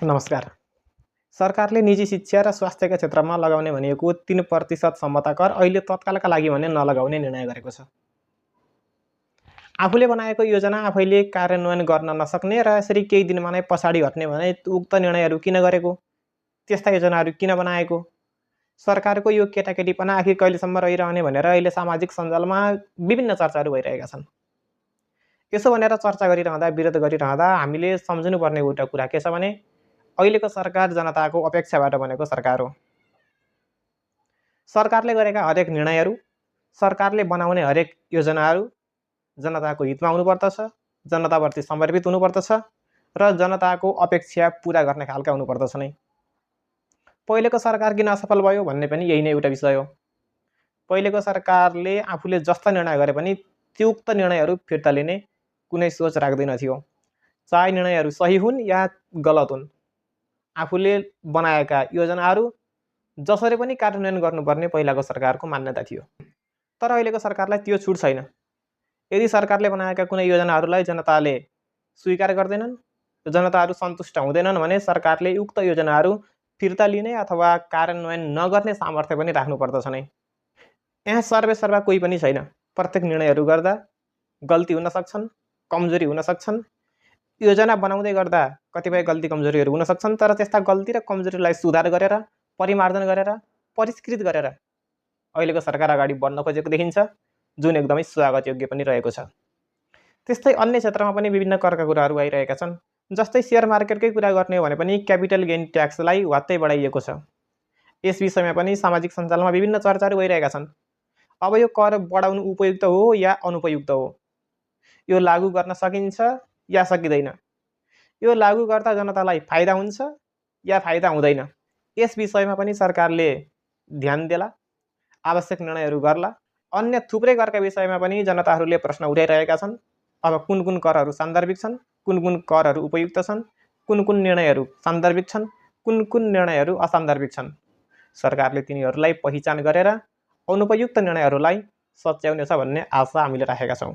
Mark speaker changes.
Speaker 1: नमस्कार। सरकारले निजी शिक्षा र स्वास्थ्यका क्षेत्रमा लगाउने भनेको 3% क्षमता कर अहिले तत्कालका लागि भने नलगाउने निर्णय गरेको छ। आफूले बनाएको योजना आफैले कार्यान्वयन गर्न नसक्ने र यसरी केही दिनमा नै पछाडि हट्ने भने उक्त निर्णयहरू किन गरेको? त्यस्ता योजनाहरू किन बनाएको? सरकारको यो केटाकेटीपना आखिर कहिलेसम्म रहिरहने भनेर अहिले सामाजिक सञ्जालमा विभिन्न चर्चाहरू भइरहेका छन्। यसो भनेर चर्चा गरिरहँदा विरोध गरिरहँदा हामीले सम्झनुपर्ने एउटा कुरा के छ भने अहिलेको सरकार जनताको अपेक्षाबाट बनेको सरकार हो। सरकारले गरेका हरेक निर्णयहरू, सरकारले बनाउने हरेक योजनाहरू जनताको हितमा हुनुपर्दछ, जनताप्रति समर्पित हुनुपर्दछ र जनताको अपेक्षा पूरा गर्ने खालका हुनुपर्दछ नै। पहिलेको सरकार किन असफल भयो भन्ने पनि यही नै एउटा विषय हो। पहिलेको सरकारले आफूले जस्ता निर्णय गरे पनि त्युक्त निर्णयहरू फिर्ता लिने कुनै सोच राख्दैन थियो। चाहे निर्णयहरू सही हुन् या गलत हुन्, आफूले बनाएका योजनाहरू जसरी पनि कार्यान्वयन गर्नुपर्ने पहिलाको सरकारको मान्यता थियो। तर अहिलेको सरकारलाई त्यो छुट छैन। यदि सरकारले बनाएका कुनै योजनाहरूलाई जनताले स्वीकार गर्दैनन्, जनताहरू सन्तुष्ट हुँदैनन् भने सरकारले उक्त योजनाहरू फिर्ता लिने अथवा कार्यान्वयन नगर्ने सामर्थ्य पनि राख्नुपर्दछ नै। यहाँ सर्वेसर्वा कोही पनि छैन। प्रत्येक निर्णयहरू गर्दा गल्ती हुन सक्छन्, कमजोरी हुन सक्छन्। योजना बनाउँदै गर्दा कतिपय गल्ती कमजोरीहरू हुन सक्छन्, तर त्यस्ता गल्ती र कमजोरीलाई सुधार गरेर, परिमार्जन गरेर, परिष्कृत गरेर अहिलेको सरकार अगाडि बढ्न खोजेको देखिन्छ, जुन एकदमै स्वागत योग्य पनि रहेको छ। त्यस्तै अन्य क्षेत्रमा पनि विभिन्न करका कुराहरू आइरहेका छन्। जस्तै शेयर मार्केटकै कुरा गर्ने हो भने पनि क्यापिटल गेन ट्याक्सलाई ह्वात्तै बढाइएको छ। यस विषयमा पनि सामाजिक सञ्जालमा विभिन्न चर्चाहरू भइरहेका छन्। अब यो कर बढाउनु उपयुक्त हो या अनुपयुक्त हो? यो लागू गर्न सकिन्छ या सकिँदैन? यो लागू गर्दा जनतालाई फाइदा हुन्छ या फाइदा हुँदैन? यस विषयमा पनि सरकारले ध्यान देला, आवश्यक निर्णयहरू गर्ला। अन्य थुप्रै करका विषयमा पनि जनताहरूले प्रश्न उठाइरहेका छन्। अब कुन कुन करहरू सान्दर्भिक छन्, कुन कुन करहरू उपयुक्त छन्, कुन कुन निर्णयहरू सान्दर्भिक छन्, कुन कुन निर्णयहरू असान्दर्भिक छन्? सरकारले तिनीहरूलाई पहिचान गरेर अनुपयुक्त निर्णयहरूलाई सच्याउनेछ भन्ने आशा हामीले राखेका छौँ।